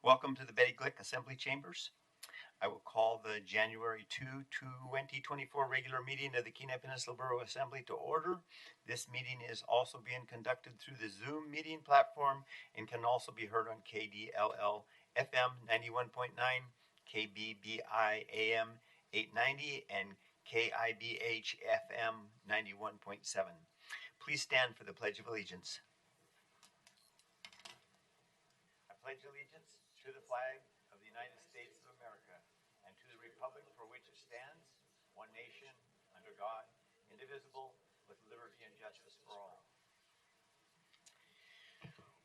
Welcome to the Betty Glick Assembly Chambers. I will call the January 2, 2024 regular meeting of the Kenai Peninsula Borough Assembly to order. This meeting is also being conducted through the Zoom meeting platform and can also be heard on KDLL FM 91.9, KBBI AM 890, and KIBH FM 91.7. Please stand for the Pledge of Allegiance. I pledge allegiance to the flag of the United States of America and to the republic for which it stands, one nation, under God, indivisible, with liberty and justice for all.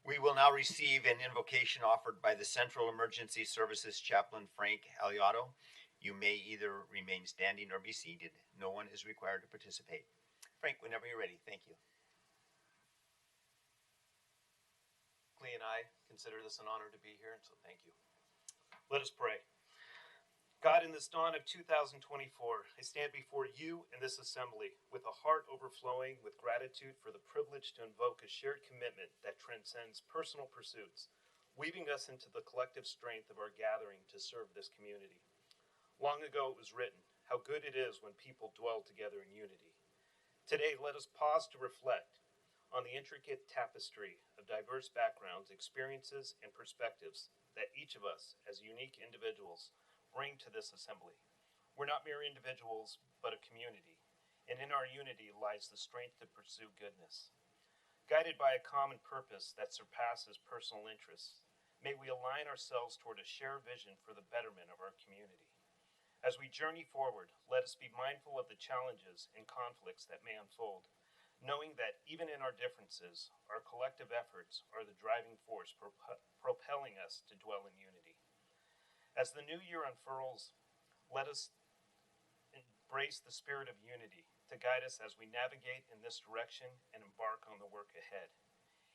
We will now receive an invocation offered by the Central Emergency Services Chaplain Frank Aliotto. You may either remain standing or be seated. No one is required to participate. Frank, whenever you're ready, thank you. Clee and I consider this an honor to be here, and so thank you. Let us pray. God, in this dawn of 2024, I stand before you and this assembly with a heart overflowing with gratitude for the privilege to invoke a shared commitment that transcends personal pursuits, weaving us into the collective strength of our gathering to serve this community. Long ago it was written, how good it is when people dwell together in unity. Today, let us pause to reflect on the intricate tapestry of diverse backgrounds, experiences, and perspectives that each of us, as unique individuals, bring to this assembly. We're not mere individuals, but a community, and in our unity lies the strength to pursue goodness. Guided by a common purpose that surpasses personal interests, may we align ourselves toward a shared vision for the betterment of our community. As we journey forward, let us be mindful of the challenges and conflicts that may unfold, knowing that even in our differences, our collective efforts are the driving force propelling us to dwell in unity. As the new year unfurls, let us embrace the spirit of unity to guide us as we navigate in this direction and embark on the work ahead.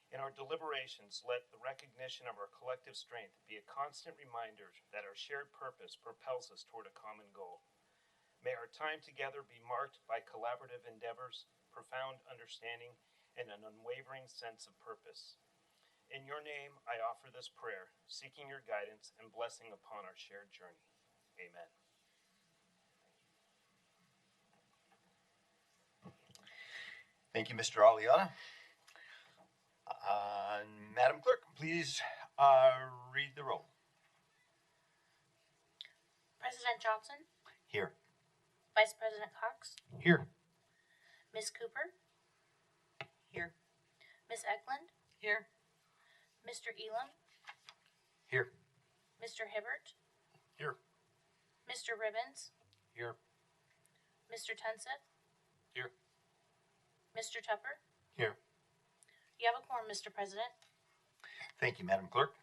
In our deliberations, let the recognition of our collective strength be a constant reminder that our shared purpose propels us toward a common goal. May our time together be marked by collaborative endeavors, profound understanding, and an unwavering sense of purpose. In your name, I offer this prayer, seeking your guidance and blessing upon our shared journey. Amen. Thank you, Mr. Aliotto. Madam Clerk, please read the roll. President Johnson? Here. Vice President Cox? Here. Ms. Cooper? Here. Ms. Eklund? Here. Mr. Elam? Here. Mr. Hibbert? Here. Mr. Ribbons? Here. Mr. Tenseth? Here. Mr. Tupper? Here. You have a quorum, Mr. President. Thank you, Madam Clerk.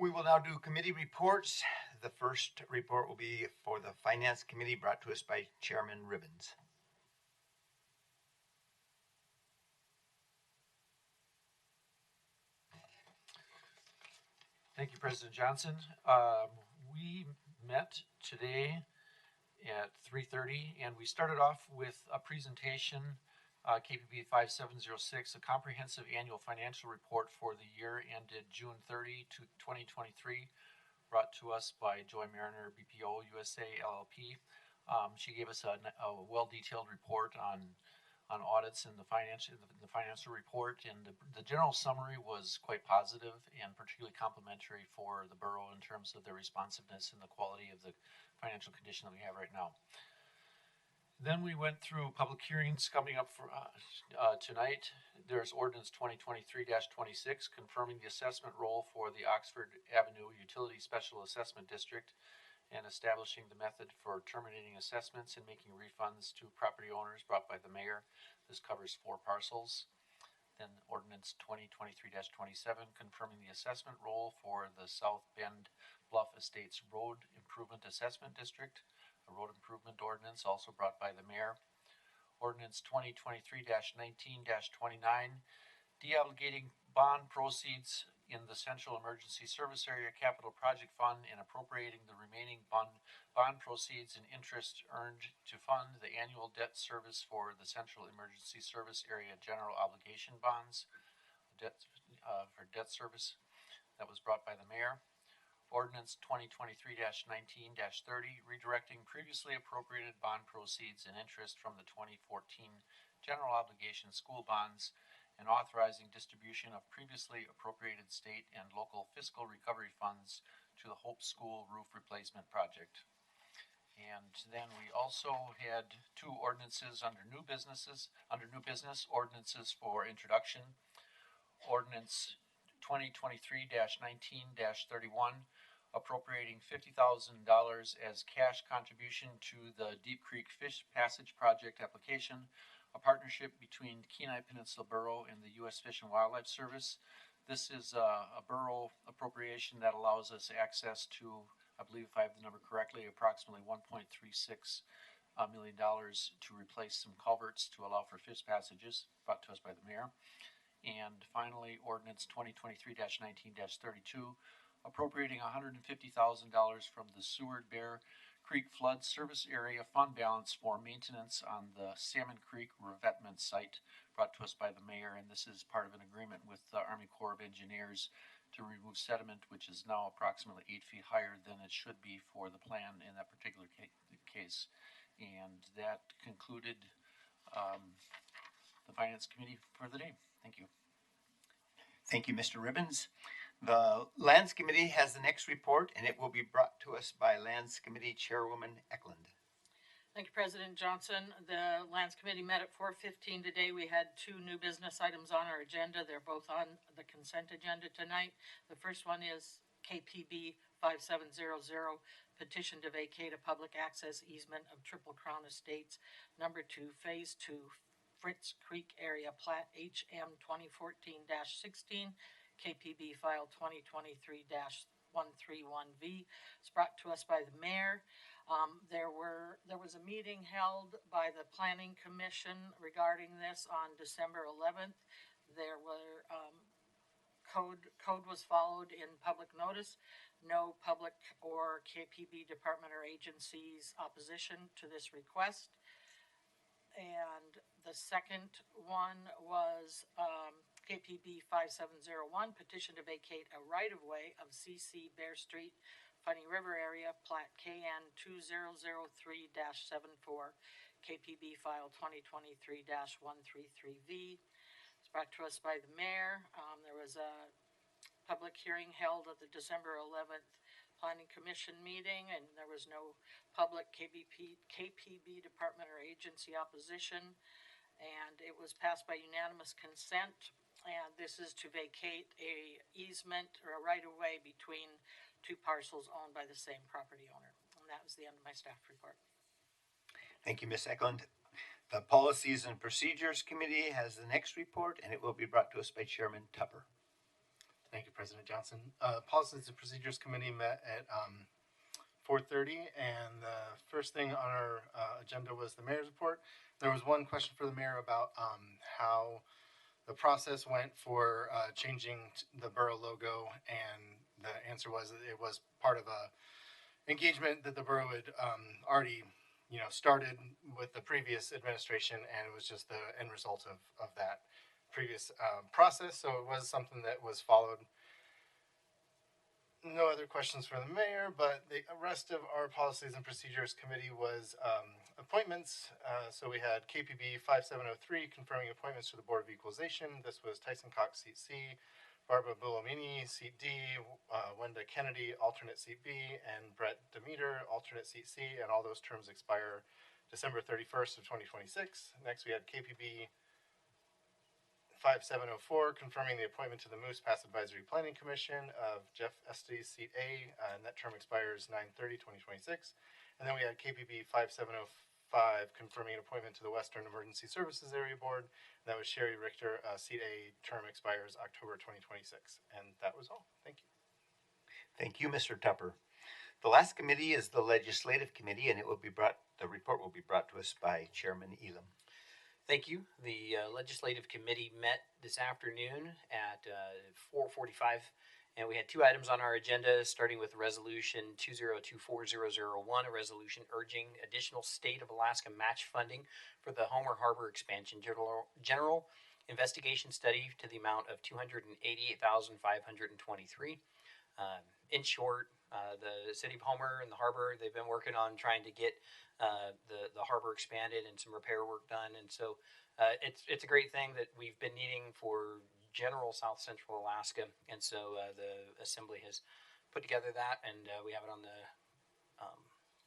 We will now do committee reports. The first report will be for the Finance Committee, brought to us by Chairman Ribbons. Thank you, President Johnson. We met today at 3:30, and we started off with a presentation, KPB 5706, a comprehensive annual financial report for the year ended June 30, 2023, brought to us by Joy Mariner, BPO USA LLP. She gave us a well-detailed report on audits in the financial report, and the general summary was quite positive and particularly complimentary for the borough in terms of their responsiveness and the quality of the financial condition that we have right now. Then we went through public hearings coming up for tonight. There's Ordinance 2023-26 confirming the assessment role for the Oxford Avenue Utility Special Assessment District and establishing the method for terminating assessments and making refunds to property owners, brought by the mayor. This covers 4 parcels. Then Ordinance 2023-27 confirming the assessment role for the South Bend Bluff Estates Road Improvement Assessment District, a road improvement ordinance also brought by the mayor. Ordinance 2023-19-29, deobligating bond proceeds in the Central Emergency Service Area Capital Project Fund and appropriating the remaining bond proceeds and interest earned to fund the annual debt service for the Central Emergency Service Area General Obligation Bonds for debt service. that was brought by the mayor. Ordinance 2023-19-30, redirecting previously appropriated bond proceeds and interest from the 2014 general obligation school bonds and authorizing distribution of previously appropriated state and local fiscal recovery funds to the Hope School roof replacement project. And then we also had two ordinances under new business ordinances for introduction. Ordinance 2023-19-31, appropriating $50,000 as cash contribution to the Deep Creek Fish Passage Project application, a partnership between Kenai Peninsula Borough and the U.S. Fish and Wildlife Service. This is a borough appropriation that allows us access to, I believe if I have the number correctly, approximately $1.36 million to replace some culverts to allow for fish passages, brought to us by the mayor. And finally, ordinance 2023-19-32, appropriating $150,000 from the Seward Bear Creek Flood Service Area Fund Balance for maintenance on the Salmon Creek revetment site, brought to us by the mayor. And this is part of an agreement with the Army Corps of Engineers to remove sediment, which is now approximately 8 feet higher than it should be for the plan in that particular case. And that concluded the Finance Committee for the day. Thank you. Thank you, Mr. Ribbons. The Lands Committee has the next report, and it will be brought to us by Lands Committee Chairwoman Eklund. Thank you, President Johnson. The Lands Committee met at 4:15 today. We had two new business items on our agenda. They're both on the consent agenda tonight. The first one is KPB 5700, petition to vacate a public access easement of Triple Crown Estates, number 2, Phase 2, Fritz Creek Area Plat HM 2014-16, KPB file 2023-131V. It's brought to us by the mayor. There was a meeting held by the Planning Commission regarding this on December 11th. There were code was followed in public notice. No public or KPB department or agency's opposition to this request. And the second one was KPB 5701, petition to vacate a right-of-way of CC Bear Street, Funny River area, plat KN 2003-74, KPB file 2023-133V. It's brought to us by the mayor. There was a public hearing held at the December 11th Planning Commission meeting, and there was no public KPB department or agency opposition, and it was passed by unanimous consent. And this is to vacate a easement or a right-of-way between two parcels owned by the same property owner. And that was the end of my staff report. Thank you, Ms. Eklund. The Policies and Procedures Committee has the next report, and it will be brought to us by Chairman Tupper. Thank you, President Johnson. Policies and Procedures Committee met at 4:30, and the first thing on our agenda was the mayor's report. There was one question for the mayor about how the process went for changing the borough logo, and the answer was that it was part of a engagement that the borough had already started with the previous administration, and it was just the end result of that previous process. So it was something that was followed. No other questions for the mayor, but the rest of our Policies and Procedures Committee was appointments. So we had KPB 5703 confirming appointments to the Board of Equalization. This was Tyson Cox, seat C, Barbara Bulomini, seat D, Wenda Kennedy, alternate seat B, and Brett Demeter, alternate seat C, and all those terms expire December 31st of 2026. Next, we had KPB 5704 confirming the appointment to the Moose Pass Advisory Planning Commission of Jeff Estes, seat A, and that term expires 9/30/2026. And then we had KPB 5705 confirming an appointment to the Western Emergency Services Area Board. And that was Sherry Richter, seat A, term expires October 2026. And that was all. Thank you. Thank you, Mr. Tupper. The last committee is the Legislative Committee, and the report will be brought to us by Chairman Elam. Thank you. The Legislative Committee met this afternoon at 4:45, and we had two items on our agenda, starting with Resolution 2024001, a resolution urging additional State of Alaska match funding for the Homer Harbor Expansion General investigation study to the amount of $288,523. In short, the city of Homer and the harbor, they've been working on trying to get the harbor expanded and some repair work done. And so it's a great thing that we've been needing for general South Central Alaska. And so the Assembly has put together that, and we have it on the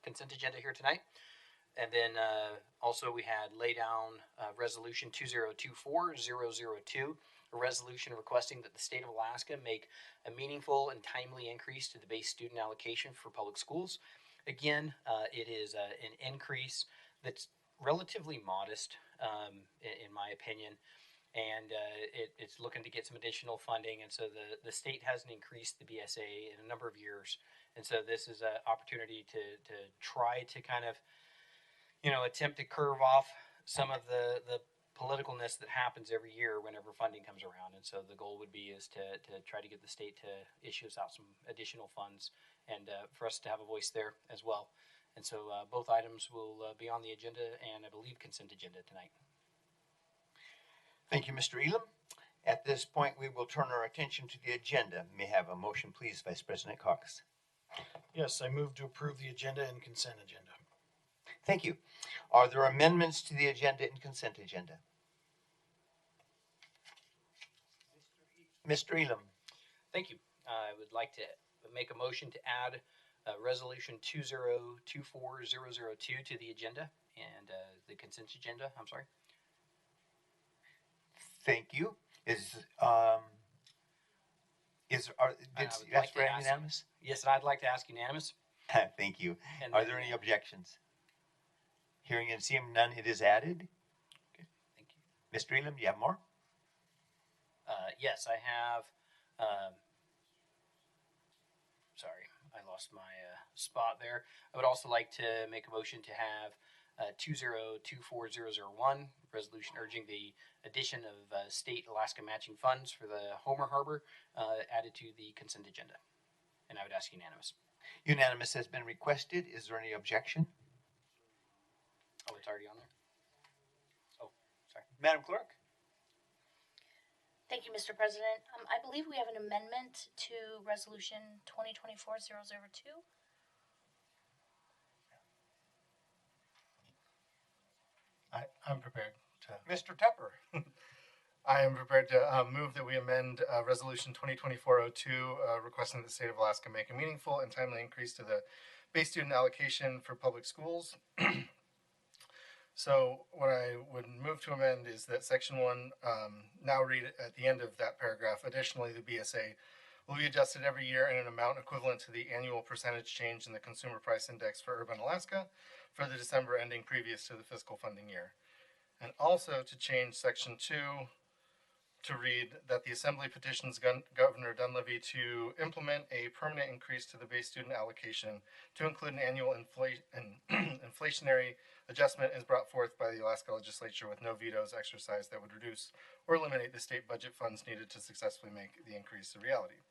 consent agenda here tonight. And then also we had lay down resolution 2024002, a resolution requesting that the state of Alaska make a meaningful and timely increase to the base student allocation for public schools. Again, it is an increase that's relatively modest, in my opinion, and it's looking to get some additional funding. And so the state hasn't increased the BSA in a number of years, and so this is an opportunity to try to kind of attempt to curve off some of the politicalness that happens every year whenever funding comes around. And so the goal would be is to try to get the state to issue us out some additional funds, and for us to have a voice there as well. And so both items will be on the agenda, and I believe consent agenda tonight. Thank you, Mr. Elam. At this point, we will turn our attention to the agenda. May I have a motion, please, Vice President Cox? Yes, I move to approve the agenda and consent agenda. Thank you. Are there amendments to the agenda and consent agenda? Mr. Elam. Thank you. I would like to make a motion to add resolution 2024002 to the agenda and the consent agenda. I'm sorry. Thank you. Did you ask for unanimous? Yes, and I'd like to ask unanimous. Thank you. And Are there any objections? Hearing and seeing none, it is added. Okay, thank you. Mr. Elam, do you have more? Yes, I have. Sorry, I lost my spot there. I would also like to make a motion to have 2024001, resolution urging the addition of state Alaska matching funds for the Homer Harbor added to the consent agenda. And I would ask unanimous. Unanimous has been requested. Is there any objection? Oh, it's already on there? Oh, sorry. Madam Clerk? Thank you, Mr. President. I believe we have an amendment to resolution 2024-002. I'm prepared to. Mr. Tupper? I am prepared to move that we amend Resolution 2024-02, requesting that the state of Alaska make a meaningful and timely increase to the base student allocation for public schools. So what I would move to amend is that Section 1 now read at the end of that paragraph. Additionally, the BSA will be adjusted every year in an amount equivalent to the annual percentage change in the Consumer Price Index for urban Alaska for the December ending previous to the fiscal funding year. And also to change Section 2 to read that the Assembly petitions Governor Dunleavy to implement a permanent increase to the base student allocation to include an annual inflationary adjustment is brought forth by the Alaska Legislature with no vetoes exercised that would reduce or eliminate the state budget funds needed to successfully make the increase a reality.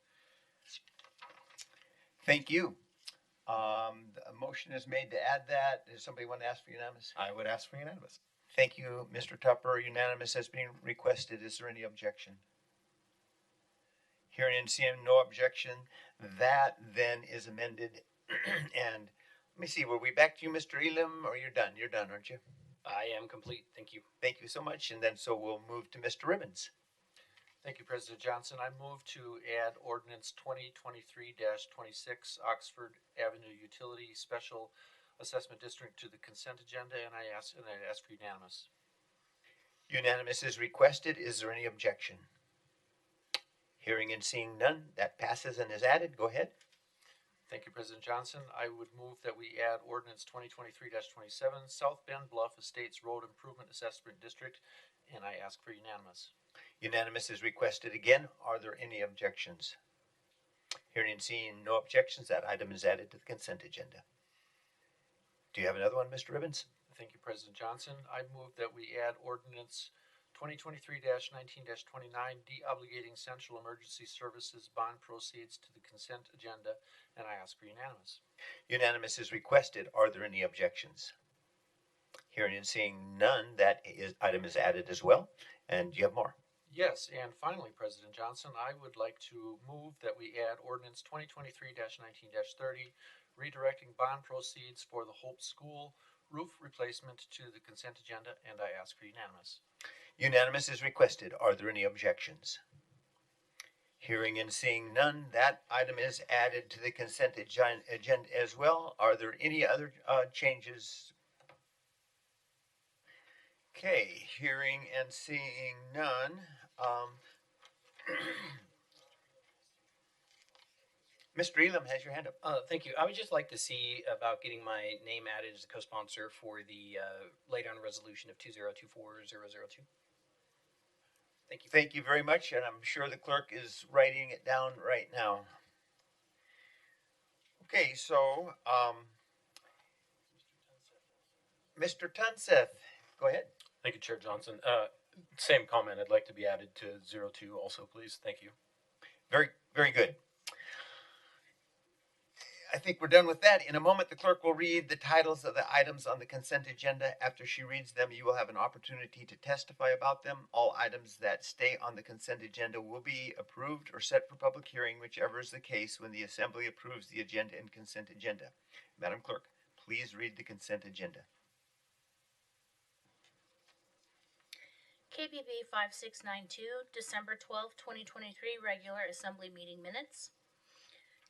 Thank you. A motion is made to add that. Does somebody want to ask for unanimous? I would ask for unanimous. Thank you, Mr. Tupper. Unanimous has been requested. Is there any objection? Hearing and seeing no objection, that then is amended. And let me see, were we back to you, Mr. Elam, or you're done? You're done, aren't you? I am complete. Thank you. Thank you so much. And then so we'll move to Mr. Ribbons. Thank you, President Johnson. I move to add ordinance 2023-26 Oxford Avenue Utility Special Assessment District to the consent agenda, and I ask for unanimous. Unanimous is requested. Is there any objection? Hearing and seeing none, that passes and is added. Go ahead. Thank you, President Johnson. I would move that we add ordinance 2023-27 South Bend Bluff Estates Road Improvement Assessment District, and I ask for unanimous. Unanimous is requested again. Are there any objections? Hearing and seeing no objections, that item is added to the consent agenda. Do you have another one, Mr. Ribbons? Thank you, President Johnson. I move that we add ordinance 2023-19-29 de-obligating Central Emergency Services bond proceeds to the consent agenda, and I ask for unanimous. Unanimous is requested. Are there any objections? Hearing and seeing none, that item is added as well. And do you have more? Yes, and finally, President Johnson, I would like to move that we add ordinance 2023-19-30, redirecting bond proceeds for the Hope School roof replacement to the consent agenda, and I ask for unanimous. Unanimous is requested. Are there any objections? Hearing and seeing none, that item is added to the consent agenda as well. Are there any other changes? Okay, hearing and seeing none. Mr. Elam has your hand up. Thank you. I would just like to see about getting my name added as a co-sponsor for the lay-down resolution of 2024002. Thank you. Thank you very much, and I'm sure the clerk is writing it down right now. Okay, so Mr. Tunseth, go ahead. Thank you, Chair Johnson. Same comment. I'd like to be added to 02 also, please. Thank you. Very, very good. I think we're done with that. In a moment, the clerk will read the titles of the items on the consent agenda. After she reads them, you will have an opportunity to testify about them. All items that stay on the consent agenda will be approved or set for public hearing, whichever is the case when the Assembly approves the agenda and consent agenda. Madam Clerk, please read the consent agenda. KPB 5692, December 12th, 2023, regular Assembly meeting minutes.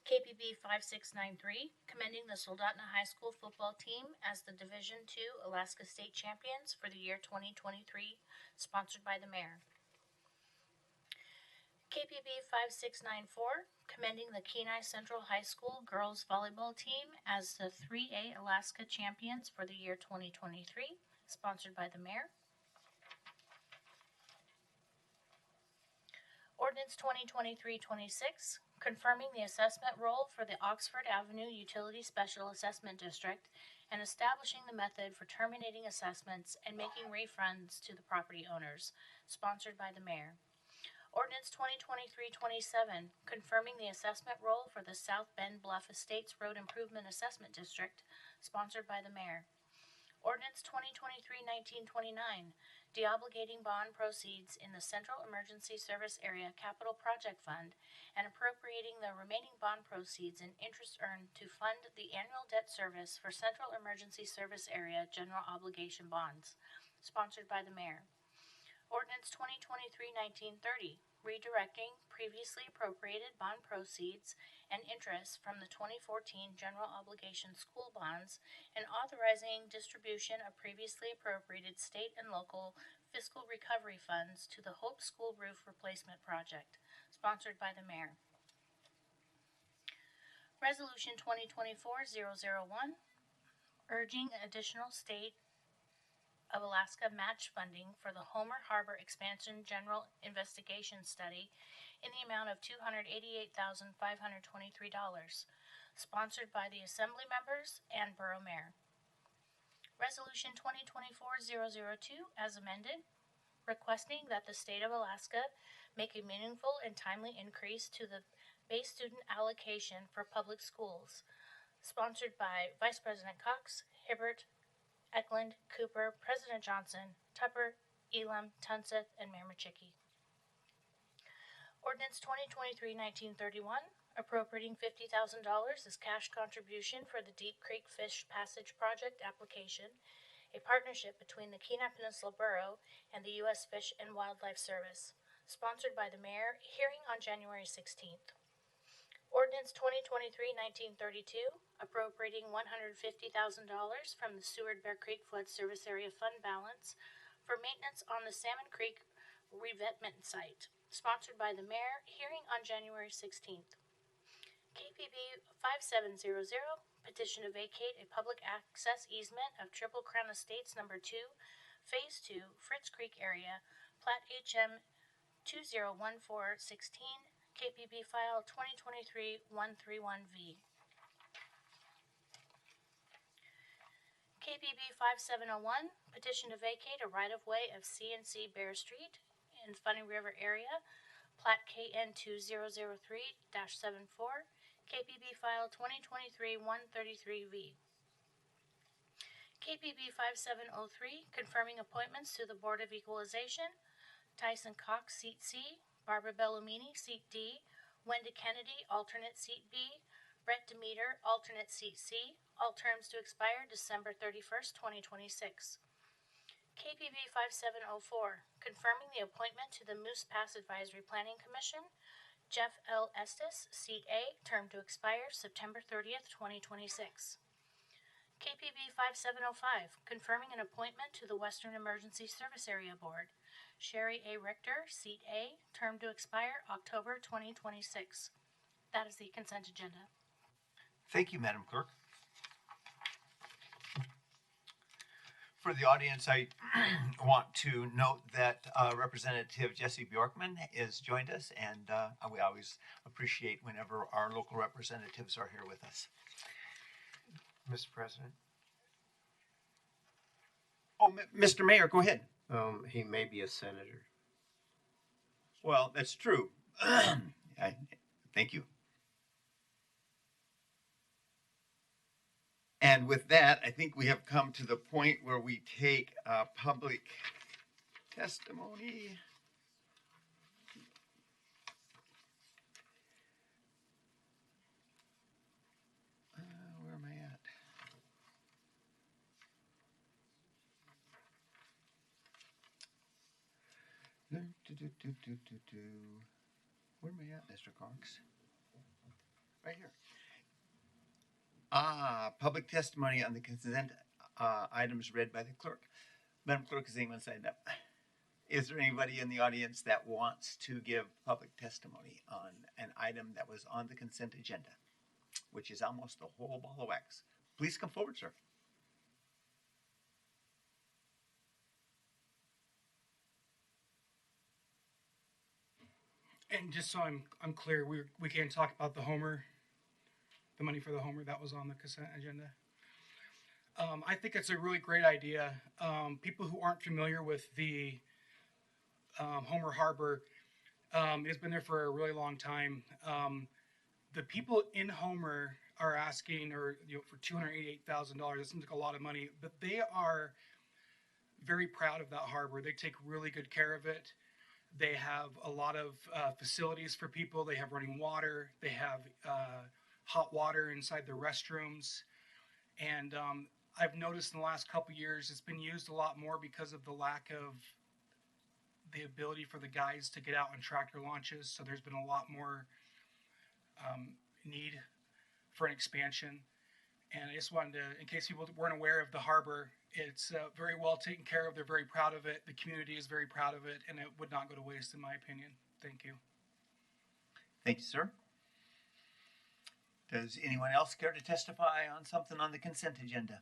KPB 5693, commending the Soldotna High School football team as the Division II Alaska State Champions for the year 2023, sponsored by the Mayor. KPB 5694, commending the Kenai Central High School girls volleyball team as the 3A Alaska Champions for the year 2023, sponsored by the Mayor. Ordinance 2023-26, confirming the assessment roll for the Oxford Avenue Utility Special Assessment District and establishing the method for terminating assessments and making refunds to the property owners, sponsored by the Mayor. Ordinance 2023-27, confirming the assessment roll for the South Bend Bluff Estates Road Improvement Assessment District, sponsored by the Mayor. Ordinance 2023-1929, deobligating bond proceeds in the Central Emergency Service Area Capital Project Fund and appropriating the remaining bond proceeds and interest earned to fund the annual debt service for Central Emergency Service Area General Obligation Bonds, sponsored by the Mayor. Ordinance 2023-1930, redirecting previously appropriated bond proceeds and interest from the 2014 General Obligation School Bonds and authorizing distribution of previously appropriated state and local fiscal recovery funds to the Hope School Roof Replacement Project, sponsored by the Mayor. Resolution 2024-001, urging additional state of Alaska match funding for the Homer Harbor Expansion General Investigation Study in the amount of $288,523, sponsored by the Assembly members and Borough Mayor. Resolution 2024-002, as amended, requesting that the state of Alaska make a meaningful and timely increase to the base student allocation for public schools, sponsored by Vice President Cox, Hibbert, Eklund, Cooper, President Johnson, Tupper, Elam, Tunseth, and Mayor Machicki. Ordinance 2023-1931, appropriating $50,000 as cash contribution for the Deep Creek Fish Passage Project application, a partnership between the Kenai Peninsula Borough and the U.S. Fish and Wildlife Service, sponsored by the Mayor, hearing on January 16th. Ordinance 2023-1932, appropriating $150,000 from the Seward Bear Creek Flood Service Area Fund balance for maintenance on the Salmon Creek revetment site, sponsored by the Mayor, hearing on January 16th. KPB 5700, petition to vacate a public access easement of Triple Crown Estates No. 2, Phase 2, Fritz Creek area, Plat HM 201416, KPB file 2023-131V. KPB 5701, petition to vacate a right-of-way of CNC Bear Street in Funny River area, Plat KN 2003-74, KPB file 2023-133V. KPB 5703, confirming appointments to the Board of Equalization, Tyson Cox, seat C. Barbara Bellomini, seat D. Wenda Kennedy, alternate seat B. Brett Demeter, alternate seat C. All terms to expire December 31st, 2026. KPB 5704, confirming the appointment to the Moose Pass Advisory Planning Commission. Jeff L. Estes, seat A, term to expire September 30th, 2026. KPB 5705, confirming an appointment to the Western Emergency Service Area Board. Sherry A. Richter, seat A, term to expire October 2026. That is the consent agenda. Thank you, Madam Clerk. For the audience, I want to note that Representative Jesse Bjorkman has joined us, and we always appreciate whenever our local representatives are here with us. Mr. President, Oh, Mr. Mayor, go ahead. he may be a senator. Well, that's true. Thank you. And with that, I think we have come to the point where we take public testimony. Where am I at? Where am I at, Mr. Cox? Right here. Public testimony on the consent items read by the clerk. Madam Clerk, is anyone signed up? Is there anybody in the audience that wants to give public testimony on an item that was on the consent agenda, which is almost a whole ball of wax? Please come forward, sir. And just so I'm clear, we can't talk about the money for the Homer that was on the consent agenda. I think it's a really great idea. People who aren't familiar with the Homer Harbor, it's been there for a really long time. The people in Homer are asking, for $288,000. It seems like a lot of money, but they are very proud of that harbor. They take really good care of it. They have a lot of facilities for people. They have running water. They have hot water inside the restrooms. And I've noticed in the last couple of years, it's been used a lot more because of the lack of the ability for the guys to get out on tractor launches. So there's been a lot more need for an expansion. And I just wanted to, in case people weren't aware of the harbor, it's very well taken care of. They're very proud of it. The community is very proud of it, and it would not go to waste, in my opinion. Thank you. Thank you, sir. Does anyone else care to testify on something on the consent agenda?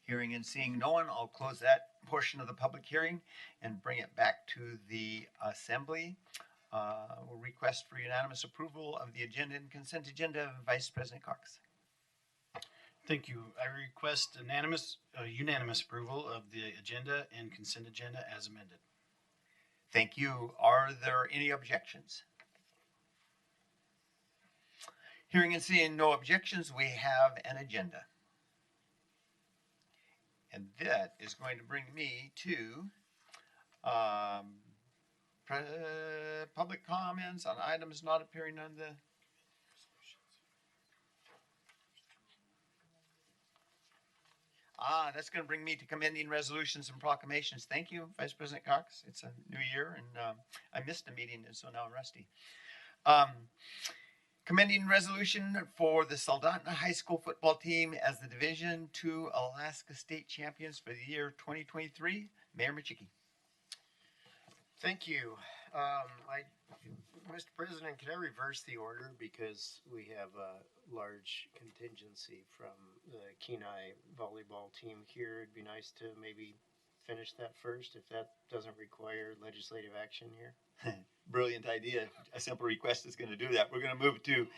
Hearing and seeing no one, I'll close that portion of the public hearing and bring it back to the assembly. We'll request for unanimous approval of the agenda and consent agenda. Vice President Cox. Thank you. I request unanimous approval of the agenda and consent agenda as amended. Thank you. Are there any objections? Hearing and seeing no objections, we have an agenda. And that is going to bring me to public comments on items not appearing on the... That's going to bring me to commending resolutions and proclamations. Thank you, Vice President Cox. It's a new year, and I missed a meeting, and so now I'm rusty. Commending resolution for the Soldotna High School football team as the Division II Alaska State Champions for the year 2023. Mayor Michicki. Thank you. Mr. President, can I reverse the order because we have a large contingency from the Kenai volleyball team here? It'd be nice to maybe finish that first if that doesn't require legislative action here. Brilliant idea. A simple request is going to do that. We're going to move to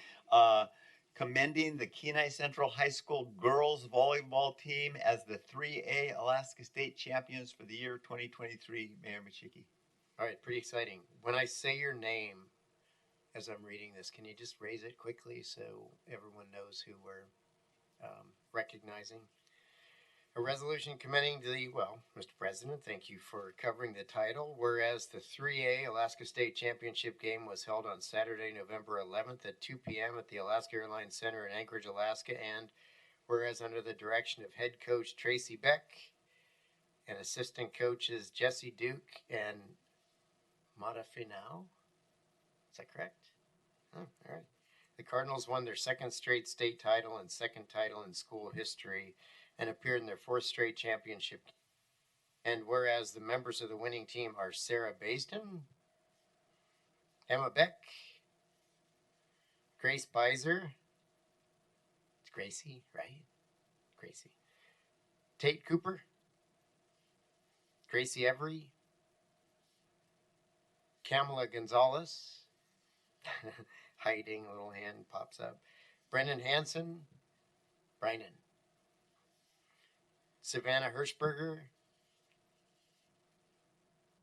commending the Kenai Central High School girls volleyball team as the 3A Alaska State Champions for the year 2023. Mayor Michicki. All right, pretty exciting. When I say your name as I'm reading this, can you just raise it quickly so everyone knows who we're recognizing? A resolution commending Mr. President, thank you for covering the title. Whereas the 3A Alaska State Championship game was held on Saturday, November 11th at 2 p.m. at the Alaska Airlines Center in Anchorage, Alaska, and whereas under the direction of head coach Tracy Beck and assistant coaches Jesse Duke and Mata Finau, is that correct? Oh, all right. The Cardinals won their second straight state title and second title in school history and appeared in their fourth straight championship. And whereas the members of the winning team are Sarah Baisden, Emma Beck, Grace Beiser, it's Gracie, right? Gracie. Tate Cooper, Gracie Every, Kamala Gonzalez, hiding, little hand pops up, Brendan Hansen, Brynan, Savannah Hirschberger,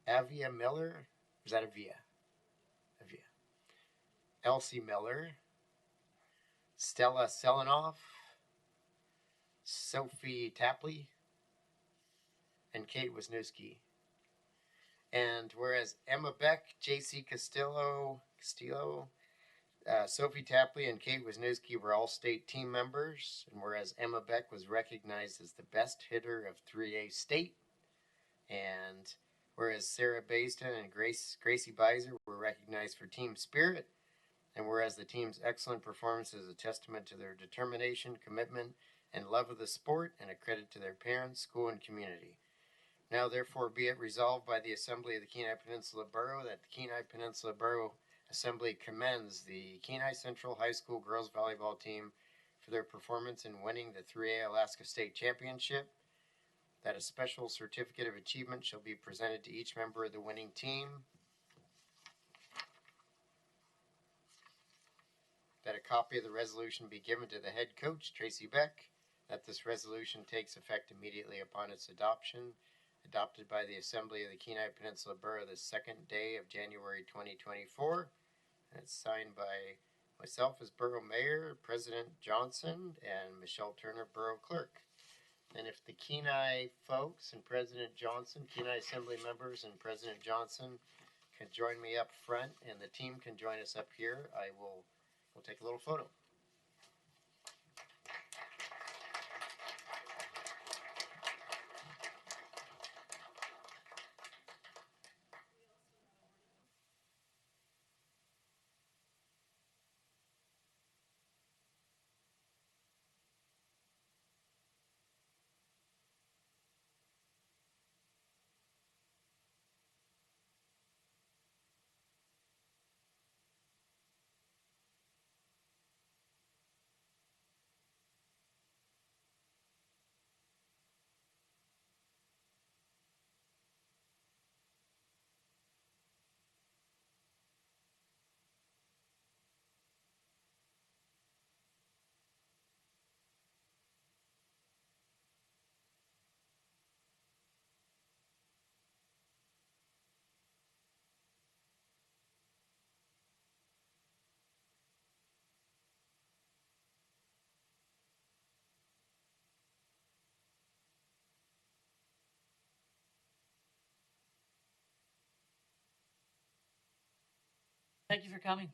Avia Miller, is that Avia? Avia. Elsie Miller, Stella Selenoff, Sophie Tapley, and Kate Wisniewski. And whereas Emma Beck, J.C. Castillo, Sophie Tapley, and Kate Wisniewski were all state team members, and whereas Emma Beck was recognized as the best hitter of 3A state, and whereas Sarah Baisden and Gracie Beiser were recognized for team spirit, and whereas the team's excellent performance is a testament to their determination, commitment, and love of the sport, and a credit to their parents, school, and community. Now therefore be it resolved by the Assembly of the Kenai Peninsula Borough that the Kenai Peninsula Borough Assembly commends the Kenai Central High School girls volleyball team for their performance in winning the 3A Alaska State Championship, that a special certificate of achievement shall be presented to each member of the winning team, that a copy of the resolution be given to the head coach, Tracy Beck, that this resolution takes effect immediately upon its adopted by the Assembly of the Kenai Peninsula Borough the second day of January 2024. And it's signed by myself as Borough Mayor, President Johnson, and Michelle Turner, Borough Clerk. And if the Kenai folks and President Johnson, Kenai Assembly members and President Johnson can join me up front and the team can join us up here, we'll take a little photo. Thank you for coming.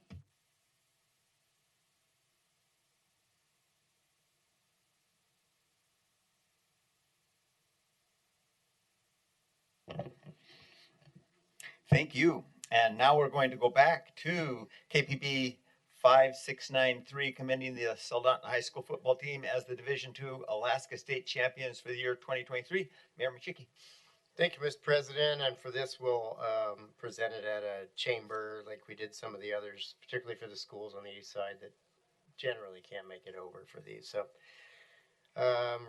Thank you. And now we're going to go back to KPB 5693, commending the Soldotna High School football team as the Division II Alaska State champions for the year 2023. Mayor Machicki. Thank you, Mr. President, and for this we'll present it at a chamber like we did some of the others, particularly for the schools on the east side that generally can't make it over for these. So,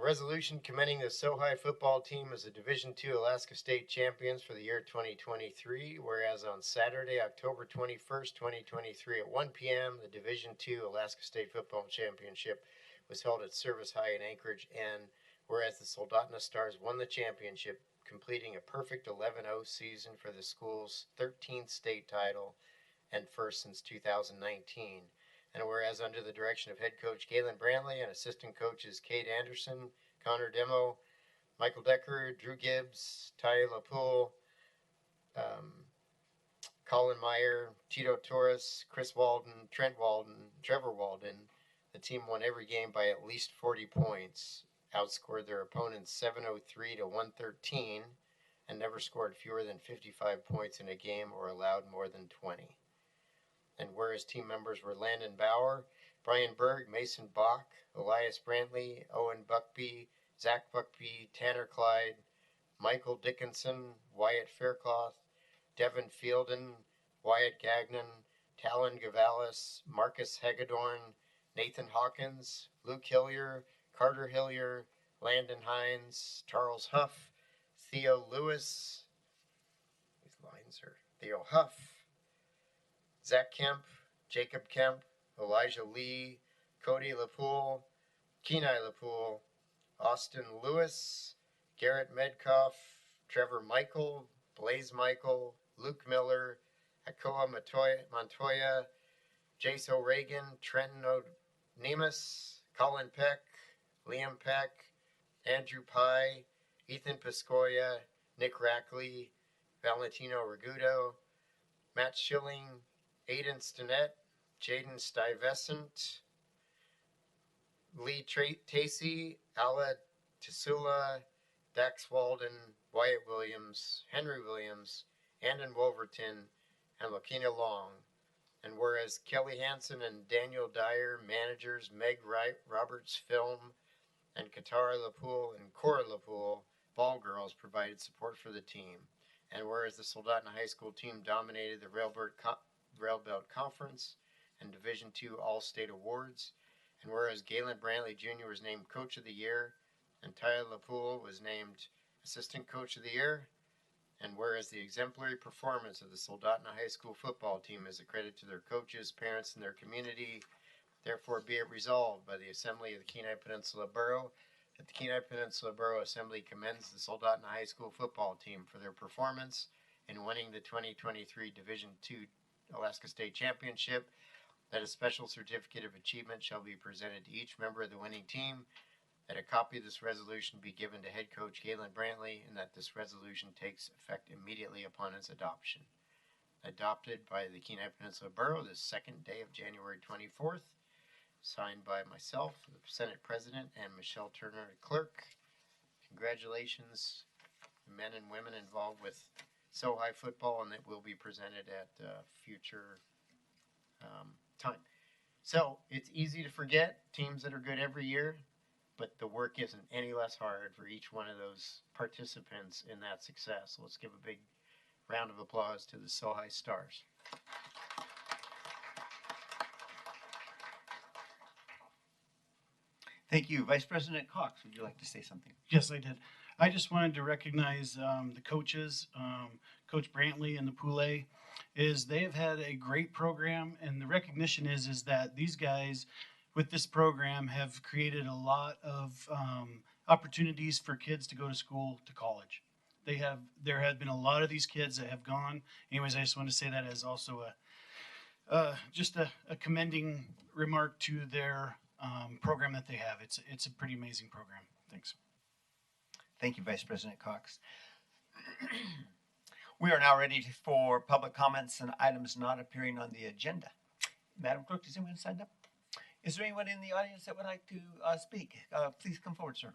resolution commending the Sohai football team as the Division II Alaska State champions for the year 2023, whereas on Saturday, October 21st, 2023 at 1 p.m., the Division II Alaska State football championship was held at Service High in Anchorage, and whereas the Soldotna Stars won the championship, completing a perfect 11-0 season for the school's 13th state title and first since 2019. And whereas under the direction of head coach Galen Brantley and assistant coaches Kate Anderson, Connor Demo, Michael Decker, Drew Gibbs, Ty LaPoole, Colin Meyer, Tito Torres, Chris Walden, Trent Walden, Trevor Walden. The team won every game by at least 40 points, outscored their opponents 703 to 113, and never scored fewer than 55 points in a game or allowed more than 20. And whereas team members were Landon Bauer, Brian Berg, Mason Bach, Elias Brantley, Owen Buckby, Zach Buckby, Tanner Clyde, Michael Dickinson, Wyatt Faircloth, Devin Fielden, Wyatt Gagnon, Talon Gavalis, Marcus Hagedorn, Nathan Hawkins, Luke Hillier, Carter Hillier, Landon Hines, Charles Huff, Theo Lewis, these lines are Theo Huff, Zach Kemp, Jacob Kemp, Elijah Lee, Cody LaPoole, Kenai LaPoole, Austin Lewis, Garrett Medcoff, Trevor Michael, Blaze Michael, Luke Miller, Akoa Montoya, Jace O'Regan, Trenton O'Nemus, Colin Peck, Liam Peck, Andrew Pye, Ethan Piscoya, Nick Rackley, Valentino Ragudo, Matt Schilling, Aiden Stinnett, Jaden Stuyvesant, Lee Tacey, Ala Tisula, Dax Walden, Wyatt Williams, Henry Williams, Andon Wolverton, and Lakina Long. And whereas Kelly Hansen and Daniel Dyer, managers, Meg Roberts Film, and Katara LaPoole and Cora LaPoole, ball girls, provided support for the team. And whereas the Soldotna High School team dominated the Rail Belt Conference and Division II All-State Awards, and whereas Galen Brantley Jr. was named Coach of the Year, and Tyler LaPoole was named Assistant Coach of the Year, and whereas the exemplary performance of the Soldotna High School football team is a credit to their coaches, parents, and their community, therefore be it resolved by the Assembly of the Kenai Peninsula Borough that the Kenai Peninsula Borough Assembly commends the Soldotna High School football team for their performance in winning the 2023 Division II Alaska State Championship, that a special certificate of achievement shall be presented to each member of the winning team, that a copy of this resolution be given to head coach Galen Brantley, and that this resolution takes effect immediately upon its adoption. Adopted by the Kenai Peninsula Borough this second day of January 24th, signed by myself, the Senate President, and Michelle Turner, clerk. Congratulations, men and women involved with SoHi football, and it will be presented at future time. So it's easy to forget teams that are good every year, but the work isn't any less hard for each one of those participants in that success. So let's give a big round of applause to the SoHi Stars. Thank you. Vice President Cox, would you like to say something? Yes, I did. I just wanted to recognize the coaches, Coach Brantley and the Poulet, is they have had a great program, and the recognition is that these guys with this program have created a lot of opportunities for kids to go to school, to college. There have been a lot of these kids that have gone. Anyways, I just want to say that as also just a commending remark to their program that they have. It's a pretty amazing program. Thanks. Thank you, Vice President Cox. We are now ready for public comments and items not appearing on the agenda. Madam Clerk, does anyone sign up? Is there anyone in the audience that would like to speak? Please come forward, sir.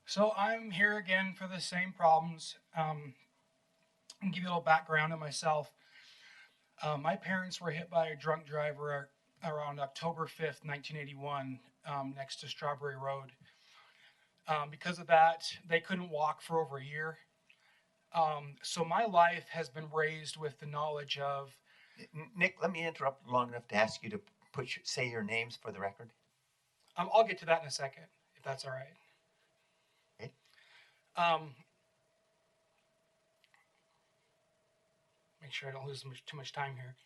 So I'm here again for the same problems. I'll give you a little background on myself. My parents were hit by a drunk driver around October 5th, 1981, next to Strawberry Road. Because of that, they couldn't walk for over a year. So my life has been raised with the knowledge of... Nick, let me interrupt long enough to ask you to say your names for the record. I'll get to that in a second, if that's all right. Okay. Make sure I don't lose too much time here.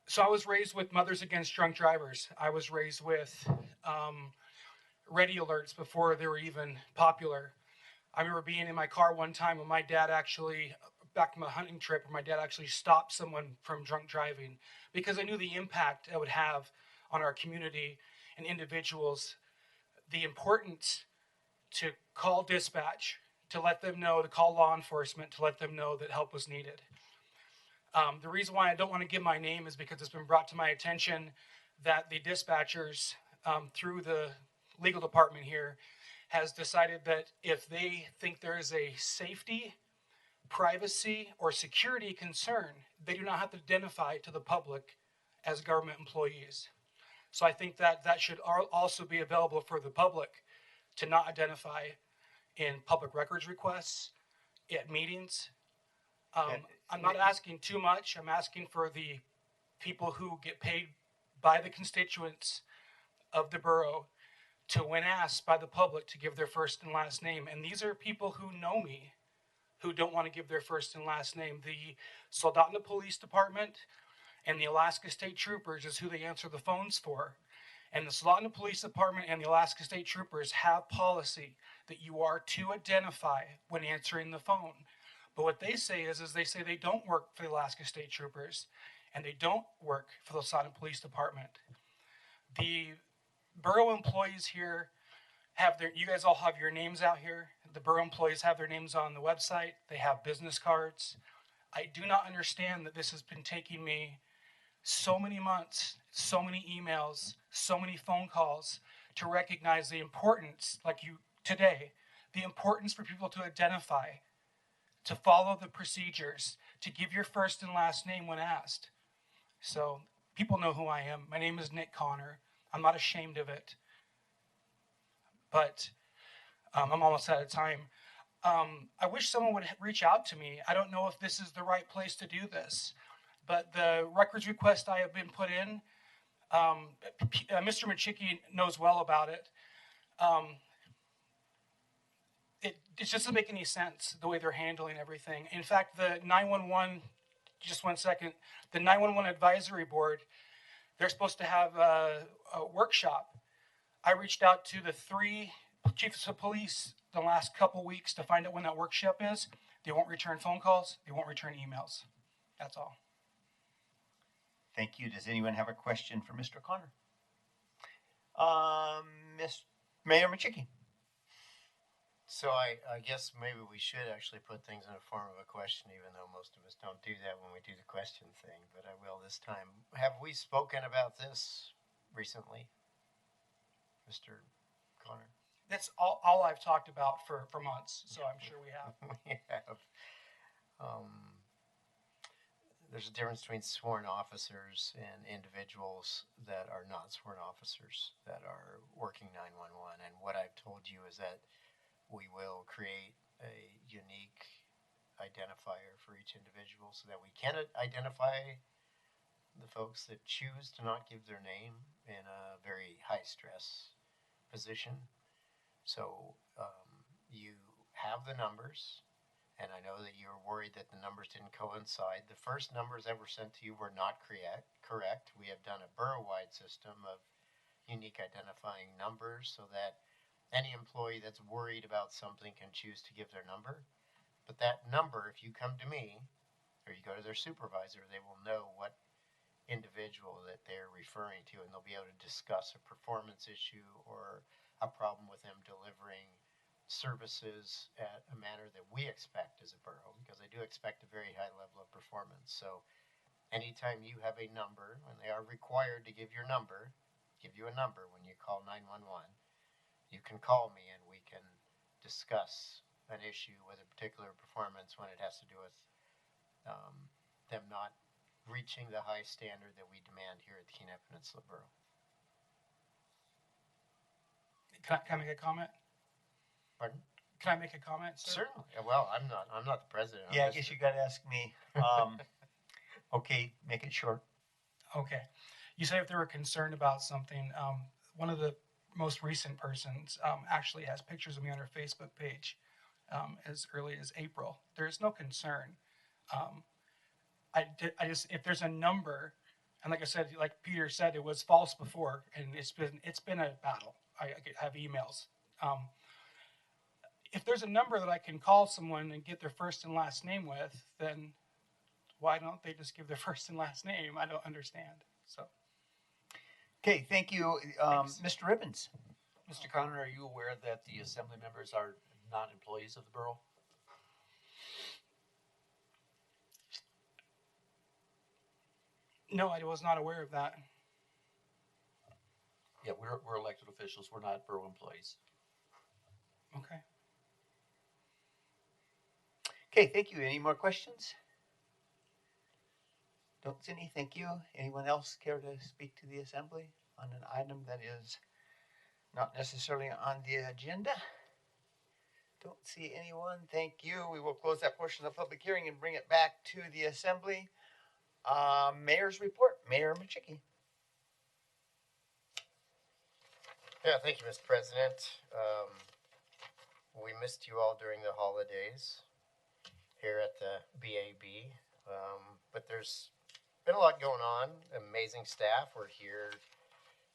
So I was raised with Mothers Against Drunk Drivers. I was raised with ready alerts before they were even popular. I remember being in my car one time when my dad actually back from a hunting trip where my dad actually stopped someone from drunk driving because I knew the impact it would have on our community and individuals. The importance to call dispatch, to let them know, to call law enforcement, to let them know that help was needed. The reason why I don't want to give my name is because it's been brought to my attention that the dispatchers through the legal department here has decided that if they think there is a safety, privacy, or security concern, they do not have to identify to the public as government employees. So I think that that should also be available for the public to not identify in public records requests, at meetings. I'm not asking too much. I'm asking for the people who get paid by the constituents of the borough to, when asked by the public, to give their first and last name. And these are people who know me, who don't want to give their first and last name. The Soldotna Police Department and the Alaska State Troopers is who they answer the phones for. And the Soldotna Police Department and the Alaska State Troopers have policy that you are to identify when answering the phone. But what they say is they say they don't work for the Alaska State Troopers and they don't work for the Soldotna Police Department. The borough employees here have their, you guys all have your names out here. The borough employees have their names on the website. They have business cards. I do not understand that this has been taking me so many months, so many emails, so many phone calls to recognize the importance, like you today, the importance for people to identify, to follow the procedures, to give your first and last name when asked. So people know who I am. My name is Nick Connor. I'm not ashamed of it. But I'm almost out of time. I wish someone would reach out to me. I don't know if this is the right place to do this, but the records request I have been put in, Mr. Machicki knows well about it. It just doesn't make any sense the way they're handling everything. In fact, the 911, just 1 second, the 911 advisory board, they're supposed to have a workshop. I reached out to the 3 chiefs of police the last couple weeks to find out when that workshop is. They won't return phone calls. They won't return emails. That's all. Thank you. Does anyone have a question for Mr. Connor? Miss Mayor Machicki. So I guess maybe we should actually put things in a form of a question, even though most of us don't do that when we do the question thing, but I will this time. Have we spoken about this recently, Mr. Connor? That's all I've talked about for months, so I'm sure we have. We have. There's a difference between sworn officers and individuals that are not sworn officers that are working 911. And what I've told you is that we will create a unique identifier for each individual so that we can identify the folks that choose to not give their name in a very high stress position. So you have the numbers, and I know that you're worried that the numbers didn't coincide. The first numbers that were sent to you were not correct. We have done a borough-wide system of unique identifying numbers so that any employee that's worried about something can choose to give their number. But that number, if you come to me or you go to their supervisor, they will know what individual that they're referring to, and they'll be able to discuss a performance issue or a problem with them delivering services at a manner that we expect as a borough, because I do expect a very high level of performance. So anytime you have a number, and they are required to give you a number when you call 911, you can call me and we can discuss an issue with a particular performance when it has to do with them not reaching the high standard that we demand here at the Kenai Peninsula Borough. Can I make a comment? Pardon? Can I make a comment, sir? Certainly. Well, I'm not the president. Yeah, I guess you got to ask me. Okay, make it short. Okay. You said if they were concerned about something, one of the most recent persons actually has pictures of me on her Facebook page as early as April. There is no concern. I just, if there's a number, and like I said, like Peter said, it was false before, and it's been a battle. I have emails. if there's a number that I can call someone and get their first and last name with, then why don't they just give their first and last name? I don't understand. So, Okay, thank you, Thanks. Mr. Ribbons. Mr. Connor, are you aware that the assembly members are not employees of the borough? no, I was not aware of that. Yeah, we're elected officials. We're not borough employees. Okay. Okay, thank you. Any more questions? Don't see any. Thank you. Anyone else care to speak to the assembly on an item that is not necessarily on the agenda? Don't see anyone. Thank you. We will close that portion of the public hearing and bring it back to the assembly. Mayor's report. Mayor Machicki. Yeah, thank you, Mr. President. We missed you all during the holidays here at the BAB, but there's been a lot going on. Amazing staff were here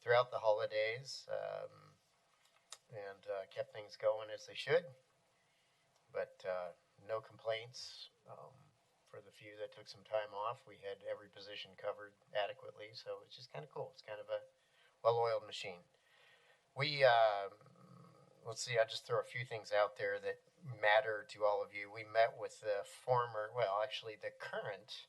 throughout the holidays and kept things going as they should, but no complaints. For the few that took some time off, we had every position covered adequately, so it's just kind of cool. It's kind of a well-oiled machine. We, let's see, I'll just throw a few things out there that matter to all of you. We met with the the current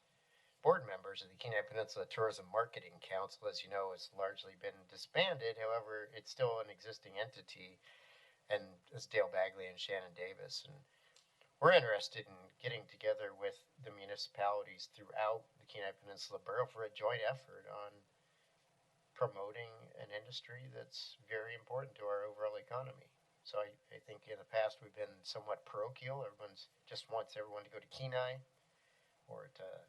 board members of the Kenai Peninsula Tourism Marketing Council. As you know, has largely been disbanded. However, it's still an existing entity, and it's Dale Bagley and Shannon Davis. And we're interested in getting together with the municipalities throughout the Kenai Peninsula Borough for a joint effort on promoting an industry that's very important to our overall economy. So I think in the past we've been somewhat parochial. Everyone's just wants everyone to go to Kenai or to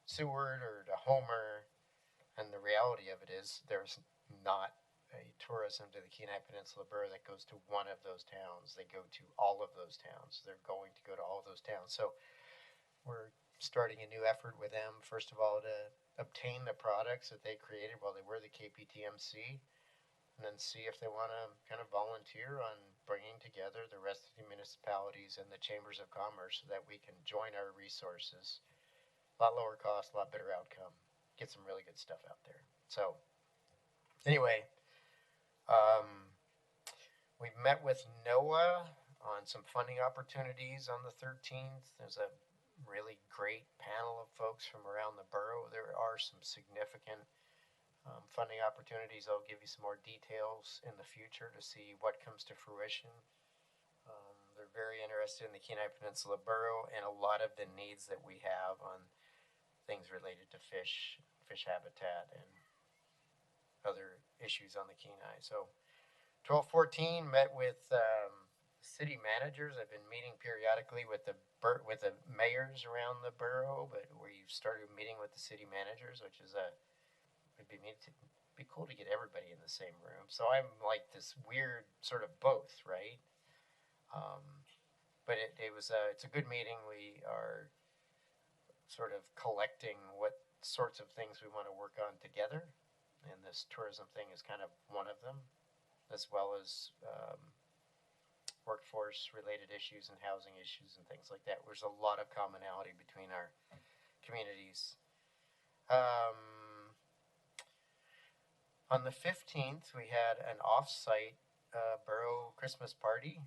Seward or to Homer. And the reality of it is there's not a tourism to the Kenai Peninsula Borough that goes to one of those towns. They go to all of those towns. They're going to go to all of those towns. So we're starting a new effort with them, first of all, to obtain the products that they created while they were the KPTMC, and then see if they want to kind of volunteer on bringing together the rest of the municipalities and the chambers of commerce so that we can join our resources. A lot lower cost, a lot better outcome. Get some really good stuff out there. So anyway, we met with NOAA on some funding opportunities on the 13th. There's a really great panel of folks from around the borough. There are some significant funding opportunities. I'll give you some more details in the future to see what comes to fruition. They're very interested in the Kenai Peninsula Borough and a lot of the needs that we have on things related to fish habitat, and other issues on the Kenai. So 12-14 met with city managers. I've been meeting periodically with the mayors around the borough, but we've started meeting with the city managers, which is it'd be cool to get everybody in the same room. So I'm like this weird sort of both, right? But it's a good meeting. We are sort of collecting what sorts of things we want to work on together, and this tourism thing is kind of one of them, as well as workforce related issues and housing issues and things like that. There's a lot of commonality between our communities. On the 15th, we had an off-site borough Christmas party,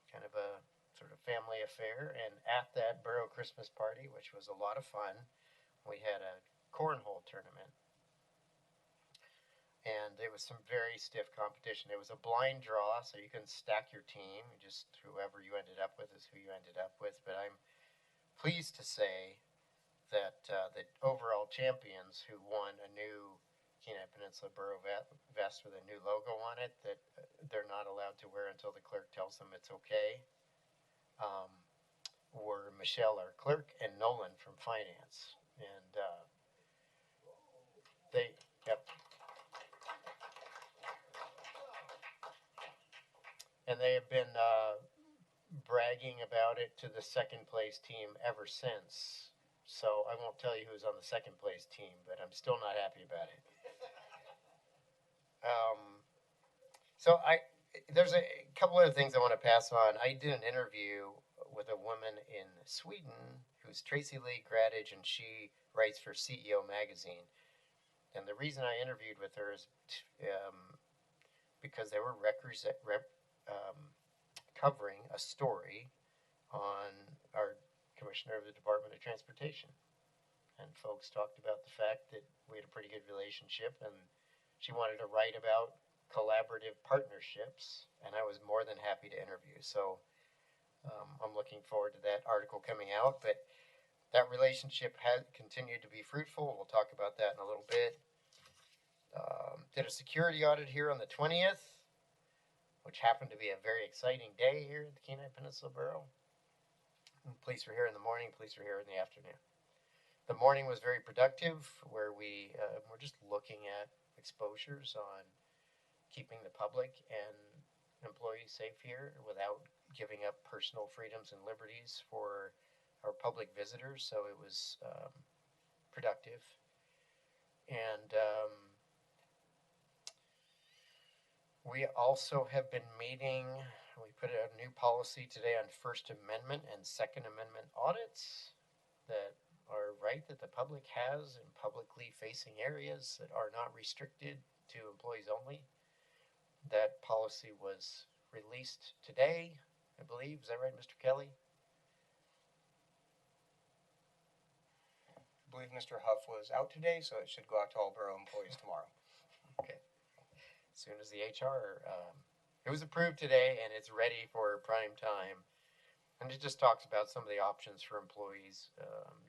kind of a sort of family affair. And at that borough Christmas party, which was a lot of fun, we had a cornhole tournament. And it was some very stiff competition. It was a blind draw, so you can stack your team. Just whoever you ended up with is who you ended up with. But I'm pleased to say that the overall champions, who won a new Kenai Peninsula Borough vest with a new logo on it that they're not allowed to wear until the clerk tells them it's okay, were Michelle, our clerk, and Nolan from finance. And they have been bragging about it to the second place team ever since. So I won't tell you who's on the second place team, but I'm still not happy about it. So there's a couple other things I want to pass on. I did an interview with a woman in Sweden who's Tracy Lee Gradage, and she writes for CEO Magazine. And the reason I interviewed with her is because they were covering a story on our Commissioner of the Department of Transportation. And folks talked about the fact that we had a pretty good relationship, and she wanted to write about collaborative partnerships, and I was more than happy to interview. So I'm looking forward to that article coming out, but that relationship has continued to be fruitful. We'll talk about that in a little bit. Did a security audit here on the 20th, which happened to be a very exciting day here at the Kenai Peninsula Borough. Police were here in the morning, police were here in the afternoon. The morning was very productive, where we were just looking at exposures on keeping the public and employees safe here without giving up personal freedoms and liberties for our public visitors. So it was productive. And we also have been meeting, we put out a new policy today on First Amendment and Second Amendment audits that are right that the public has in publicly facing areas that are not restricted to employees only. That policy was released today, I believe. Is that right, Mr. Kelly? I believe Mr. Huff was out today, so it should go out to all borough employees tomorrow. Okay. As soon as the HR, it was approved today and it's ready for prime time. And it just talks about some of the options for employees,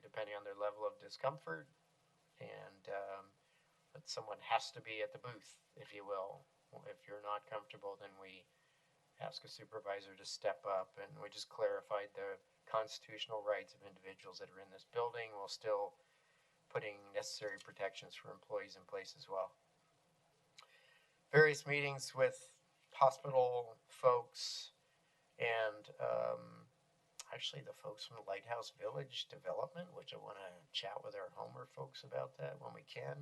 depending on their level of discomfort. And that someone has to be at the booth, if you will. If you're not comfortable, then we ask a supervisor to step up. And we just clarified the constitutional rights of individuals that are in this building while still putting necessary protections for employees in place as well. Various meetings with hospital folks and actually the folks from the Lighthouse Village Development, which I want to chat with our Homer folks about that when we can.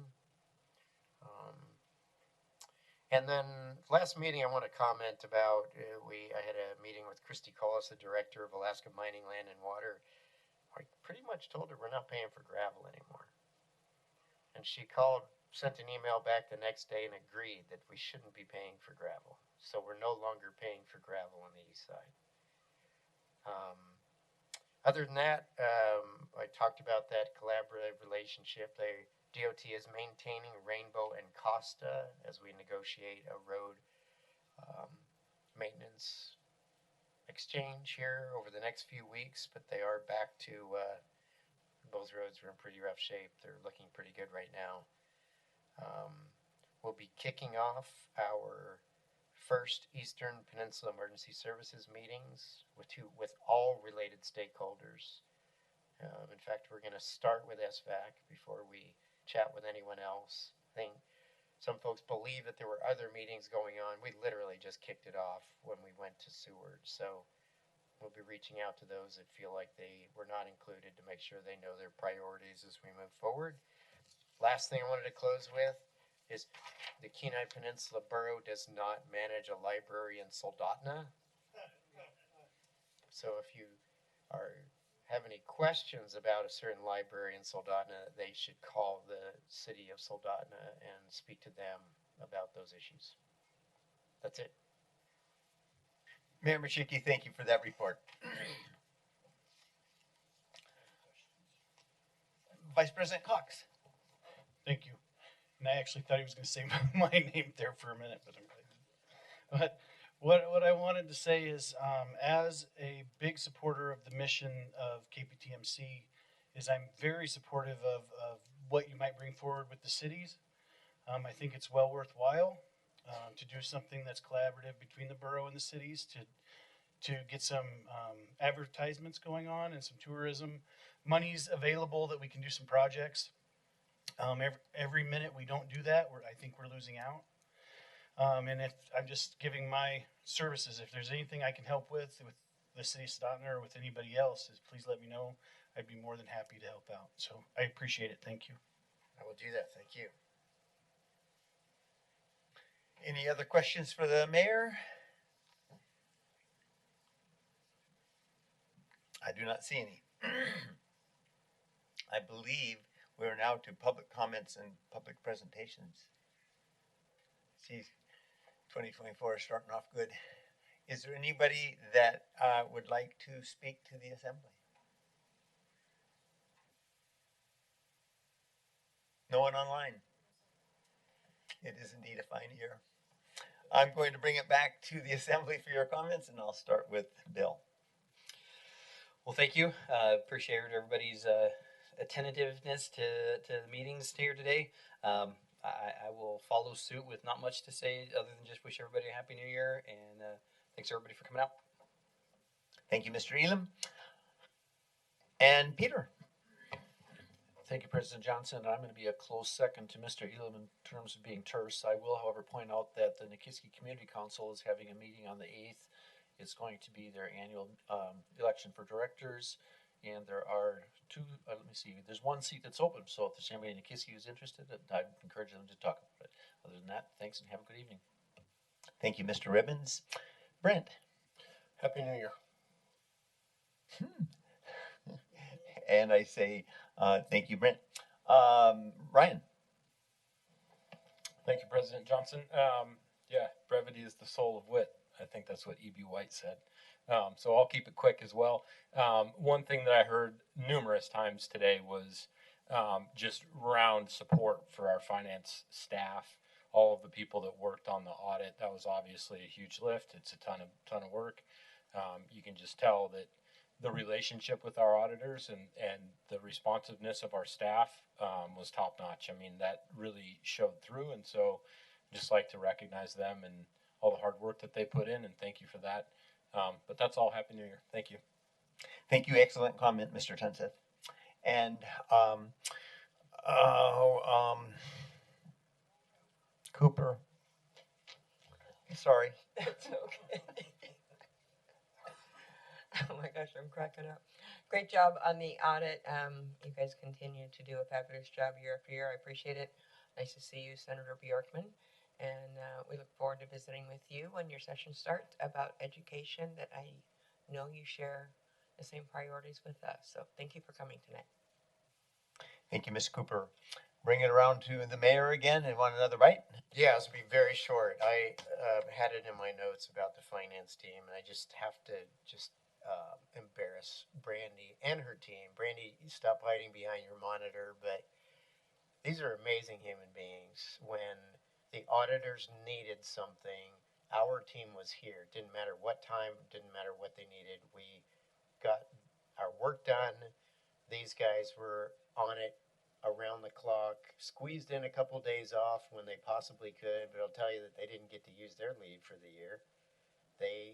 And then last meeting I want to comment about, I had a meeting with Christy Collis, the director of Alaska Mining, Land and Water. I pretty much told her we're not paying for gravel anymore. And she sent an email back the next day and agreed that we shouldn't be paying for gravel. So we're no longer paying for gravel on the east side. Other than that, I talked about that collaborative relationship. DOT is maintaining Rainbow and Costa as we negotiate a road maintenance exchange here over the next few weeks, but they are back to both roads are in pretty rough shape. They're looking pretty good right now. We'll be kicking off our first Eastern Peninsula Emergency Services meetings with all related stakeholders. In fact, we're going to start with SVAC before we chat with anyone else. I think some folks believe that there were other meetings going on. We literally just kicked it off when we went to Seward. So we'll be reaching out to those that feel like they were not included to make sure they know their priorities as we move forward. Last thing I wanted to close with is the Kenai Peninsula Borough does not manage a library in Soldotna. So if you have any questions about a certain library in Soldotna, they should call the city of Soldotna and speak to them about those issues. That's it. Mayor Machiki, thank you for that report. Vice President Cox. Thank you. And I actually thought he was going to say my name there for a minute, but I'm glad. But what I wanted to say is, as a big supporter of the mission of KPTMC, is I'm very supportive of what you might bring forward with the cities. I think it's well worthwhile to do something that's collaborative between the borough and the cities to get some advertisements going on and some tourism monies available that we can do some projects. Every minute we don't do that, I think we're losing out. And if I'm just giving my services, if there's anything I can help with the city of Soldotna or with anybody else, please let me know. I'd be more than happy to help out. So I appreciate it. Thank you. I will do that. Thank you. Any other questions for the mayor? I do not see any. I believe we are now to public comments and public presentations. See, 2024 is starting off good. Is there anybody that would like to speak to the assembly? No one online. It is indeed a fine year. I'm going to bring it back to the assembly for your comments, and I'll start with Bill. Well, thank you. Appreciate everybody's attentiveness to the meetings here today. I will follow suit with not much to say other than just wish everybody a happy new year, and thanks everybody for coming out. Thank you, Mr. Elam. And Peter. Thank you, President Johnson. I'm going to be a close second to Mr. Elam in terms of being terse. I will, however, point out that the Nikiski Community Council is having a meeting on the 8th. It's going to be their annual election for directors, and there are two, let me see, there's one seat that's open, so if there's anybody in Nikiski who's interested, I'd encourage them to talk about it. Other than that, thanks and have a good evening. Thank you, Mr. Ribbons. Brent. Happy New Year. And I say thank you, Brent. Ryan. Thank you, President Johnson. Yeah, brevity is the soul of wit. I think that's what E.B. White said. So I'll keep it quick as well. One thing that I heard numerous times today was just round support for our finance staff, all of the people that worked on the audit. That was obviously a huge lift. It's a ton of work. You can just tell that the relationship with our auditors and the responsiveness of our staff was top notch. I mean, that really showed through. And so just like to recognize them and all the hard work that they put in, and thank you for that. But that's all. Happy New Year. Thank you. Thank you. Excellent comment, Mr. Tunseth. And Cooper. Sorry. It's okay. Oh my gosh, I'm cracking up. Great job on the audit. You guys continue to do a fabulous job year after year. I appreciate it. Nice to see you, Senator Bjorkman. And we look forward to visiting with you when your session starts about education that I know you share the same priorities with us. So thank you for coming tonight. Thank you, Ms. Cooper. Bring it around to the mayor again and want another bite? Yeah, it's be very short. I had it in my notes about the finance team, and I just have to embarrass Brandy and her team. Brandy, stop hiding behind your monitor, but these are amazing human beings. When the auditors needed something, our team was here. Didn't matter what time, didn't matter what they needed. We got our work done. These guys were on it around the clock, squeezed in a couple days off when they possibly could, but I'll tell you that they didn't get to use their leave for the year. They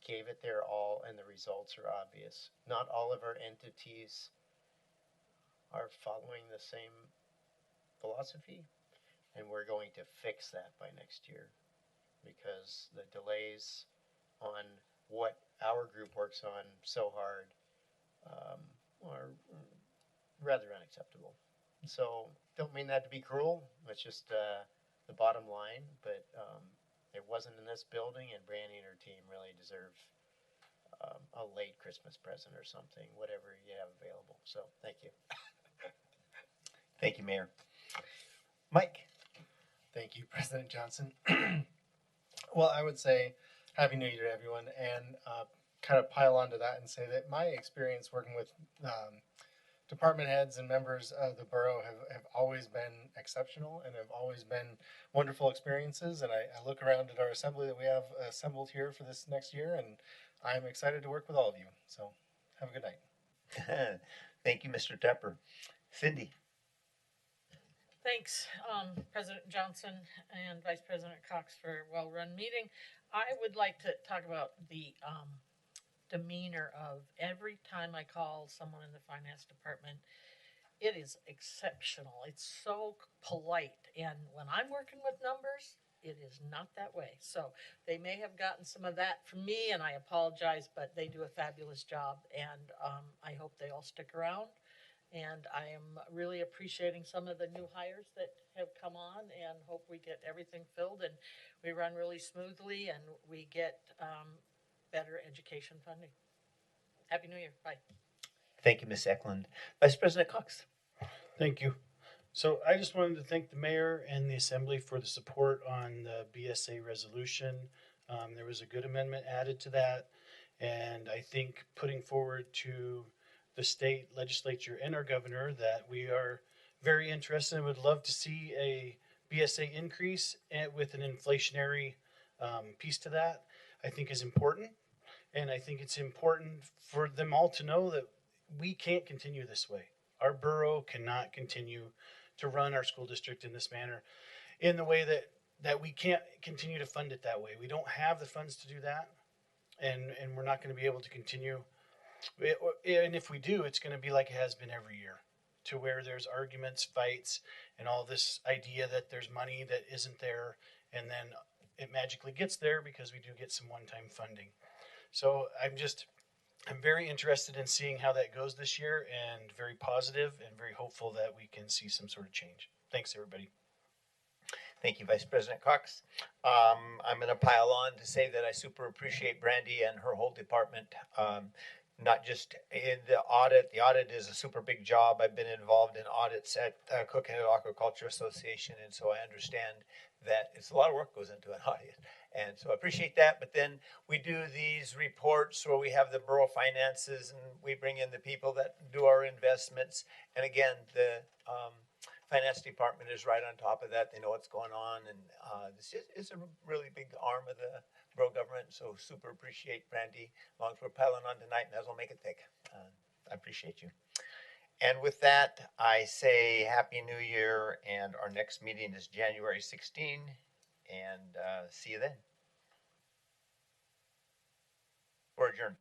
gave it their all, and the results are obvious. Not all of our entities are following the same philosophy, and we're going to fix that by next year, because the delays on what our group works on so hard are rather unacceptable. So don't mean that to be cruel. It's just the bottom line, but it wasn't in this building, and Brandy and her team really deserve a late Christmas present or something, whatever you have available. So thank you. Thank you, Mayor. Mike. Thank you, President Johnson. Well, I would say Happy New Year to everyone, and kind of pile onto that and say that my experience working with department heads and members of the borough have always been exceptional and have always been wonderful experiences. And I look around at our assembly that we have assembled here for this next year, and I'm excited to work with all of you. So have a good night. Thank you, Mr. Tepper. Cindy. Thanks, President Johnson and Vice President Cox for a well-run meeting. I would like to talk about the demeanor of every time I call someone in the finance department. It is exceptional. It's so polite. And when I'm working with numbers, it is not that way. So they may have gotten some of that from me, and I apologize, but they do a fabulous job. And I hope they all stick around. And I am really appreciating some of the new hires that have come on, and hope we get everything filled and we run really smoothly and we get better education funding. Happy New Year. Bye. Thank you, Ms. Eklund. Vice President Cox. Thank you. So I just wanted to thank the mayor and the assembly for the support on the BSA resolution. There was a good amendment added to that. And I think putting forward to the state legislature and our governor that we are very interested and would love to see a BSA increase and with an inflationary piece to that, I think is important. And I think it's important for them all to know that we can't continue this way. Our borough cannot continue to run our school district in this manner, in the way that we can't continue to fund it that way. We don't have the funds to do that, and we're not going to be able to continue. And if we do, it's going to be like it has been every year, to where there's arguments, fights, and all this idea that there's money that isn't there, and then it magically gets there because we do get some one-time funding. So I'm very interested in seeing how that goes this year, and very positive and very hopeful that we can see some sort of change. Thanks, everybody. Thank you, Vice President Cox. I'm going to pile on to say that I super appreciate Brandy and her whole department. Not just in the audit. The audit is a super big job. I've been involved in audits at Cook County Aquaculture Association, and so I understand that it's a lot of work goes into an audit. And so I appreciate that. But then we do these reports where we have the borough finances, and we bring in the people that do our investments. And again, the finance department is right on top of that. They know what's going on, and this is a really big arm of the borough government. So super appreciate Brandy, as long as we're piling on tonight, and as we'll make it thick. I appreciate you. And with that, I say Happy New Year, and our next meeting is January 16, and see you then. We're adjourned.